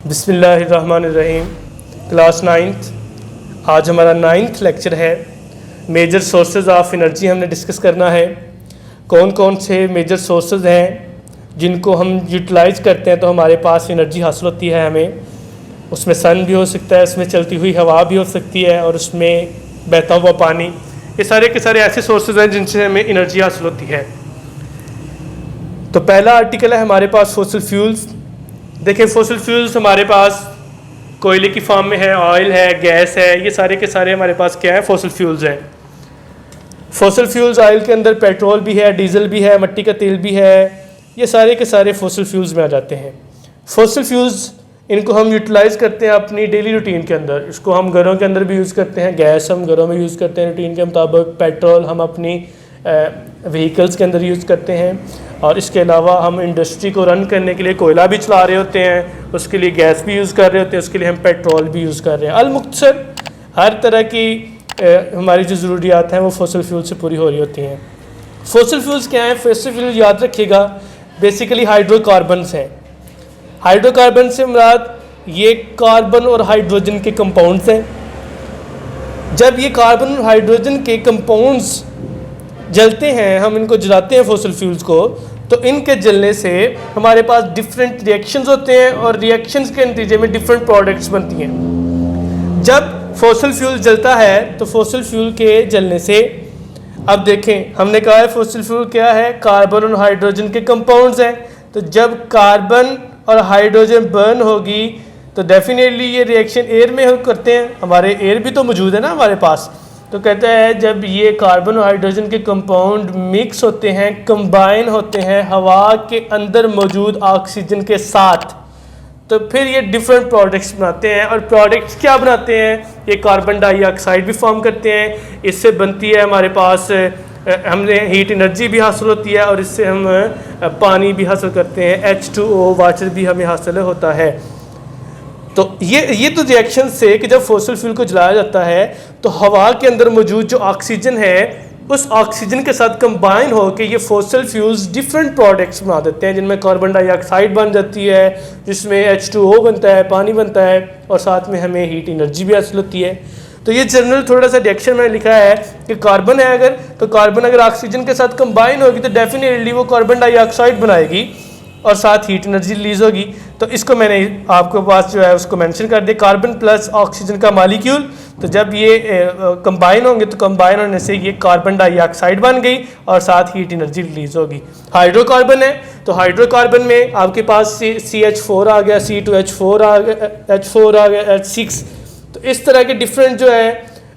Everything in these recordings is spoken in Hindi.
बिस्मिल्लाहिर्रहमानिर्रहीम। Class 9th। आज हमारा 9th लेक्चर है। मेजर सोर्सेज ऑफ एनर्जी हमने डिस्कस करना है। कौन कौन से मेजर सोर्सेज हैं जिनको हम यूटिलाइज करते हैं तो हमारे पास एनर्जी हासिल होती है। हमें उसमें सन भी हो सकता है, उसमें चलती हुई हवा भी हो सकती है और उसमें बहता हुआ पानी। ये सारे के सारे ऐसे सोर्सेज हैं जिनसे हमें एनर्जी हासिल होती है। तो पहला आर्टिकल है हमारे पास फॉसिल फ्यूल्स। देखिए, फॉसिल फ्यूल्स हमारे पास कोयले की फॉर्म में है, ऑयल है, गैस है, ये सारे के सारे हमारे पास क्या है, फॉसिल फ्यूल्स हैं। फॉसिल फ्यूल्स ऑयल के अंदर पेट्रोल भी है, डीजल भी है, मिट्टी का तेल भी है, ये सारे के सारे फॉसिल फ्यूल्स में आ जाते हैं। फॉसिल फ्यूल्स इनको हम यूटिलाइज करते हैं अपनी डेली रूटीन के अंदर। इसको हम घरों के अंदर भी यूज़ करते हैं, गैस हम घरों में यूज़ करते हैं रूटीन के मुताबिक, पेट्रोल हम अपनी व्हीकल्स के अंदर यूज़ करते हैं, और इसके अलावा हम इंडस्ट्री को रन करने के लिए कोयला भी चला रहे होते हैं, उसके लिए गैस भी यूज़ कर रहे होते हैं, उसके लिए हम पेट्रोल भी यूज़ कर रहे हैं। अलमुख्तसर हर तरह की हमारी जो ज़रूरियात हैं वो फॉसिल फ्यूल से पूरी हो रही होती हैं। फॉसिल फ्यूल्स क्या हैं? फॉसिल फ्यूल याद रखिएगा, बेसिकली हाइड्रोकार्बन्स हैं। हाइड्रोकार्बन से मुराद ये कार्बन और हाइड्रोजन के कंपाउंड्स हैं। जब ये कार्बन और हाइड्रोजन के कंपाउंड्स जलते हैं, हम इनको जलाते हैं फॉसिल फ्यूल्स को, तो इनके जलने से हमारे पास डिफरेंट रिएक्शंस होते हैं और रिएक्शंस के नतीजे में डिफरेंट प्रोडक्ट्स बनती हैं। जब फॉसिल फ्यूल जलता है तो फॉसिल फ्यूल के जलने से, अब देखें हमने कहा है फॉसिल फ्यूल क्या है, कार्बन और हाइड्रोजन के कंपाउंड्स हैं। तो जब कार्बन और हाइड्रोजन बर्न होगी तो डेफिनेटली ये रिएक्शन एयर में हम करते हैं, हमारे एयर भी तो मौजूद है ना हमारे पास। तो कहता है जब ये कार्बन और हाइड्रोजन के कंपाउंड मिक्स होते हैं, कंबाइन होते हैं हवा के अंदर मौजूद ऑक्सीजन के साथ, तो फिर ये डिफरेंट प्रोडक्ट्स बनाते हैं। और प्रोडक्ट्स क्या बनाते हैं? ये कार्बन डाइऑक्साइड भी फॉर्म करते हैं, इससे बनती है हमारे पास हमने हीट एनर्जी भी हासिल होती है, और इससे हम पानी भी हासिल करते हैं, H2O वाटर भी हमें हासिल होता है। तो ये तो रिएक्शन से कि जब फॉसिल फ्यूल को जलाया जाता है तो हवा के अंदर मौजूद जो ऑक्सीजन है उस ऑक्सीजन के साथ कंबाइन होकर ये फॉसिल फ्यूल्स डिफरेंट प्रोडक्ट्स बना देते हैं, जिनमें कार्बन डाइऑक्साइड बन जाती है, जिसमें H2O बनता है, पानी बनता है, और साथ में हमें हीट एनर्जी भी हासिल होती है। तो ये जनरल थोड़ा सा रिएक्शन मैंने लिखा है कि कार्बन है अगर, तो कार्बन अगर ऑक्सीजन के साथ कंबाइन होगी तो डेफिनेटली वो कार्बन डाइऑक्साइड बनाएगी और साथ हीट एनर्जी रिलीज होगी। तो इसको मैंने आपके पास जो है उसको मेंशन कर दिया, कार्बन प्लस ऑक्सीजन का मॉलिक्यूल। तो जब ये कंबाइन होंगे तो कंबाइन होने से ये कार्बन डाइऑक्साइड बन गई और साथ हीट एनर्जी रिलीज होगी। हाइड्रोकार्बन है तो हाइड्रोकार्बन में आपके पास CH4 आ गया, C2H4 आ गया, H4 आ गया, H6। तो इस तरह के डिफरेंट जो है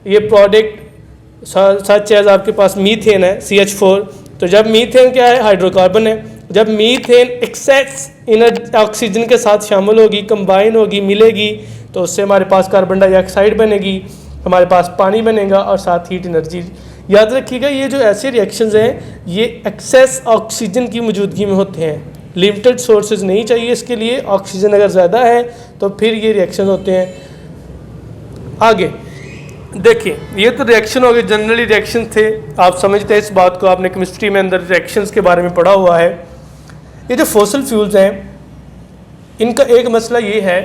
ये प्रोडक्ट, सच एज आपके पास मीथेन है CH4। तो जब मीथेन क्या है? हाइड्रोकार्बन है। जब मीथेन एक्सेस ऑक्सीजन के साथ शामिल होगी, कंबाइन होगी, मिलेगी, तो उससे हमारे पास कार्बन डाइऑक्साइड बनेगी, हमारे पास पानी बनेगा और साथ हीट एनर्जी। याद रखिएगा ये जो ऐसे रिएक्शंस हैं ये एक्सेस ऑक्सीजन की मौजूदगी में होते हैं, लिमिटेड सोर्सेज नहीं चाहिए इसके लिए। ऑक्सीजन अगर ज़्यादा है तो फिर ये रिएक्शन होते हैं। आगे देखिए, ये तो रिएक्शन हो गए, जनरली रिएक्शन थे, आप समझते हैं इस बात को, आपने केमिस्ट्री में अंदर रिएक्शंस के बारे में पढ़ा हुआ है। ये जो फॉसिल फ्यूल्स हैं इनका एक मसला ये है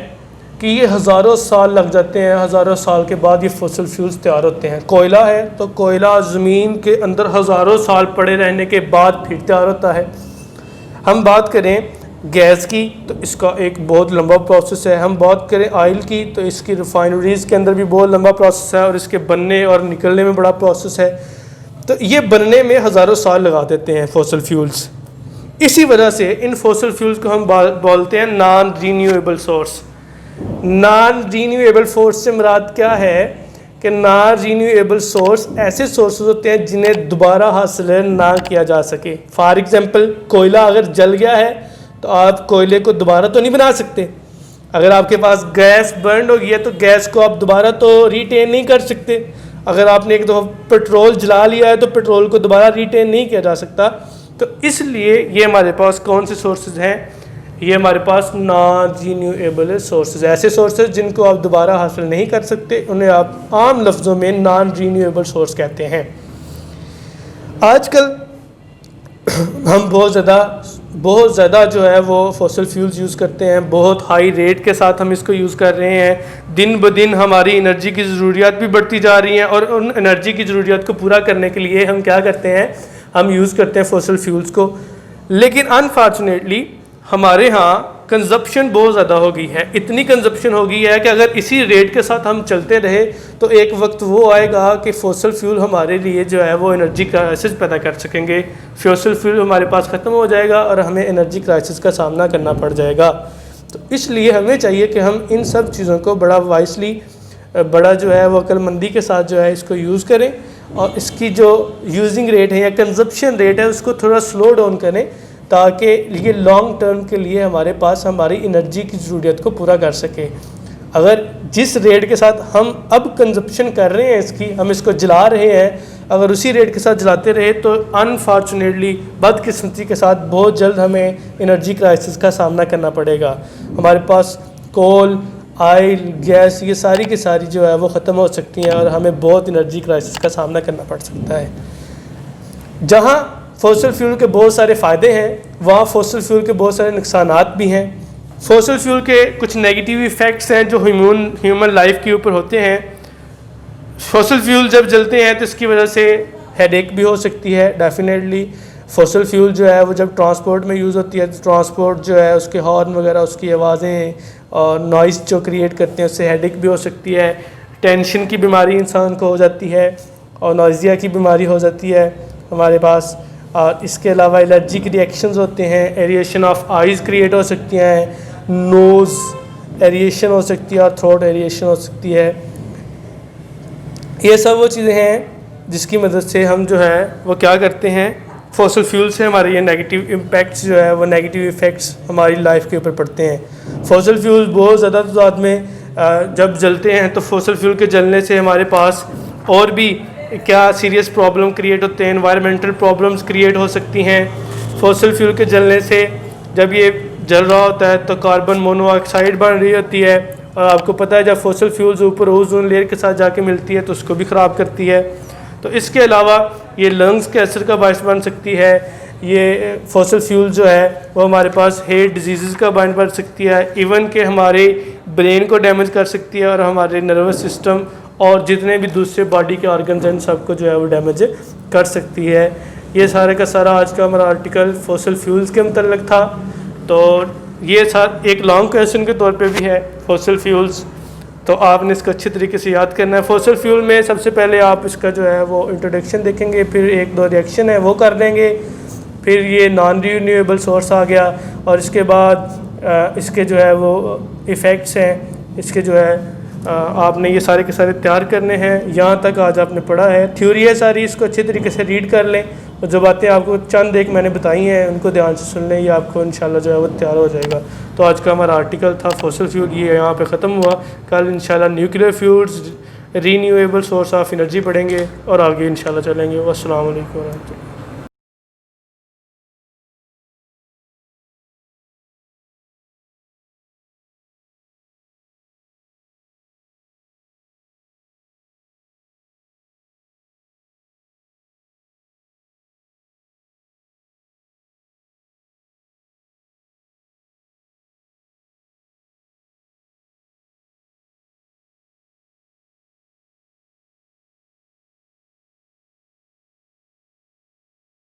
कि ये हज़ारों साल लग जाते हैं, हज़ारों साल के बाद ये फॉसिल फ्यूल्स तैयार होते हैं। कोयला है तो कोयला ज़मीन के अंदर हज़ारों साल पड़े रहने के बाद फिर तैयार होता है। हम बात करें गैस की तो इसका एक बहुत लंबा प्रोसेस है। हम बात करें ऑयल की तो इसकी रिफाइनरीज़ के अंदर भी बहुत लंबा प्रोसेस है और इसके बनने और निकलने में बड़ा प्रोसेस है। तो ये बनने में हज़ारों साल लगा देते हैं फॉसिल फ्यूल्स। इसी वजह से इन फॉसिल फ्यूल्स को हम बोलते हैं non renewable source. Non renewable source से मुराद क्या है कि नॉन रीन्यूएबल सोर्स ऐसे सोर्सेज होते हैं जिन्हें दोबारा हासिल ना किया जा सके। फॉर एग्जांपल कोयला अगर जल गया है तो आप कोयले को दोबारा तो नहीं बना सकते। अगर आपके पास गैस बर्न हो गई है तो गैस को आप दोबारा तो रिटेन नहीं कर सकते। अगर आपने एक दफ़ा पेट्रोल जला लिया है तो पेट्रोल को दोबारा रिटेन नहीं किया जा सकता। तो इसलिए ये हमारे पास कौन से सोर्सेज हैं? ये हमारे पास नॉन रीन्यूएबल सोर्सेज, ऐसे सोर्सेज जिनको आप दोबारा हासिल नहीं कर सकते, उन्हें आप आम लफ्ज़ों में नॉन रीन्यूएबल सोर्स कहते हैं। आजकल हम बहुत ज़्यादा बहुत ज़्यादा जो है वो फॉसिल फ्यूल्स यूज़ करते हैं, बहुत हाई रेट के साथ हम इसको यूज़ कर रहे हैं। दिन ब दिन हमारी एनर्जी की ज़रूरियात भी बढ़ती जा रही हैं और उन एनर्जी की ज़रूरियात को पूरा करने के लिए हम क्या करते हैं, हम यूज़ करते हैं फॉसिल फ्यूल्स को। लेकिन अनफॉर्चुनेटली हमारे यहाँ कंजप्शन बहुत ज़्यादा हो गई है। इतनी कंजप्शन हो गई है कि अगर इसी रेट के साथ हम चलते रहे तो एक वक्त वो आएगा कि फॉसिल फ्यूल हमारे लिए जो है वो एनर्जी क्राइसिस पैदा कर सकेंगे। फॉसिल फ्यूल हमारे पास ख़त्म हो जाएगा और हमें एनर्जी क्राइसिस का सामना करना पड़ जाएगा। तो इसलिए हमें चाहिए कि हम इन सब चीज़ों को बड़ा वाइसली, बड़ा जो है वो अक्लमंदी के साथ जो है इसको यूज़ करें और इसकी जो यूजिंग रेट है या कंजप्शन रेट है उसको थोड़ा स्लो डाउन करें, ताकि ये लॉन्ग टर्म के लिए हमारे पास हमारी एनर्जी की ज़रूरत को पूरा कर सके। अगर जिस रेट के साथ हम अब कंजप्शन कर रहे हैं इसकी, हम इसको जला रहे हैं, अगर उसी रेट के साथ जलाते रहे तो अनफॉर्चुनेटली बदकिस्मती के साथ बहुत जल्द हमें एनर्जी क्राइसिस का सामना करना पड़ेगा। हमारे पास कोल, ऑयल, गैस ये सारी की सारी जो है वो ख़त्म हो सकती हैं और हमें बहुत एनर्जी क्राइसिस का सामना करना पड़ सकता है। जहाँ फॉसिल फ्यूल के बहुत सारे फ़ायदे हैं वहाँ फॉसिल फ्यूल के बहुत सारे नुकसानात भी हैं। फॉसिल फ्यूल के कुछ नेगेटिव इफ़ेक्ट्स हैं जो ह्यूमन लाइफ के ऊपर होते हैं। फॉसिल फ्यूल जब जलते हैं तो इसकी वजह से हेडेक भी हो सकती है डेफिनेटली। फॉसिल फ्यूल जो है वो जब ट्रांसपोर्ट में यूज़ होती है तो ट्रांसपोर्ट जो है उसके हॉर्न वगैरह, उसकी आवाज़ें और नॉइज़ जो क्रिएट करते हैं उससे हेडेक भी हो सकती है। टेंशन की बीमारी इंसान को हो जाती है और नॉइज़िया की बीमारी हो जाती है हमारे पास। और इसके अलावा एलर्जी के रिएक्शंस होते हैं, एरिएशन ऑफ आइज़ क्रिएट हो सकती हैं, नोज़ एरिएशन हो सकती है और थ्रोट एरिएशन हो सकती है। ये सब वो चीज़ें हैं जिसकी मदद से हम जो है वो क्या करते हैं, फॉसिल फ्यूल से हमारे ये नेगेटिव इम्पैक्ट्स जो है वो नेगेटिव इफ़ेक्ट्स हमारी लाइफ के ऊपर पड़ते हैं। फॉसिल फ्यूल बहुत ज़्यादा तादाद में जब जलते हैं तो फॉसिल फ्यूल के जलने से हमारे पास और भी क्या सीरियस प्रॉब्लम क्रिएट होते हैं, एनवायरमेंटल प्रॉब्लम्स क्रिएट हो सकती हैं। फॉसिल फ्यूल के जलने से जब ये जल रहा होता है तो कार्बन मोनोऑक्साइड बन रही होती है और आपको पता है जब फॉसिल फ्यूल्स ऊपर ओजोन लेयर के साथ जाके मिलती है तो उसको भी ख़राब करती है। तो इसके अलावा ये लंग्स के असर का बायस बन सकती है। ये फॉसिल फ्यूल जो है वो हमारे पास हेयर डिजीज़ का बायस बन सकती है, इवन के हमारे ब्रेन को डैमेज कर सकती है और हमारे नर्वस सिस्टम और जितने भी दूसरे बॉडी के ऑर्गन्स हैं सबको जो है वो डैमेज कर सकती है। ये सारे का सारा आज का हमारा आर्टिकल फॉसिल फ्यूल्स के मतलब था। तो ये साथ एक लॉन्ग क्वेश्चन के तौर पे भी है फॉसिल फ्यूल्स, तो आपने इसको अच्छी तरीके से याद करना है। फॉसिल फ्यूल में सबसे पहले आप इसका जो है वो इंट्रोडक्शन देखेंगे, फिर एक दो रिएक्शन है वो कर लेंगे, फिर ये नॉन रिन्यूएबल सोर्स आ गया और इसके बाद इसके जो है वो इफ़ेक्ट्स हैं, इसके जो है आपने ये सारे के सारे तैयार करने हैं। यहाँ तक आज आपने पढ़ा है, थ्योरी है सारी, इसको अच्छे तरीके से रीड कर लें और जो बातें आपको चंद एक मैंने बताई हैं उनको ध्यान से सुन लें, ये आपको इंशाल्लाह जो है वो तैयार हो जाएगा। तो आज का हमारा आर्टिकल था फॉसिल फ्यूल, ये यहाँ पे ख़त्म हुआ। कल इंशाल्लाह nuclear fuels, renewable source of energy पढ़ेंगे और आगे इंशाल्लाह चलेंगे। अस्सलाम वालेकुम।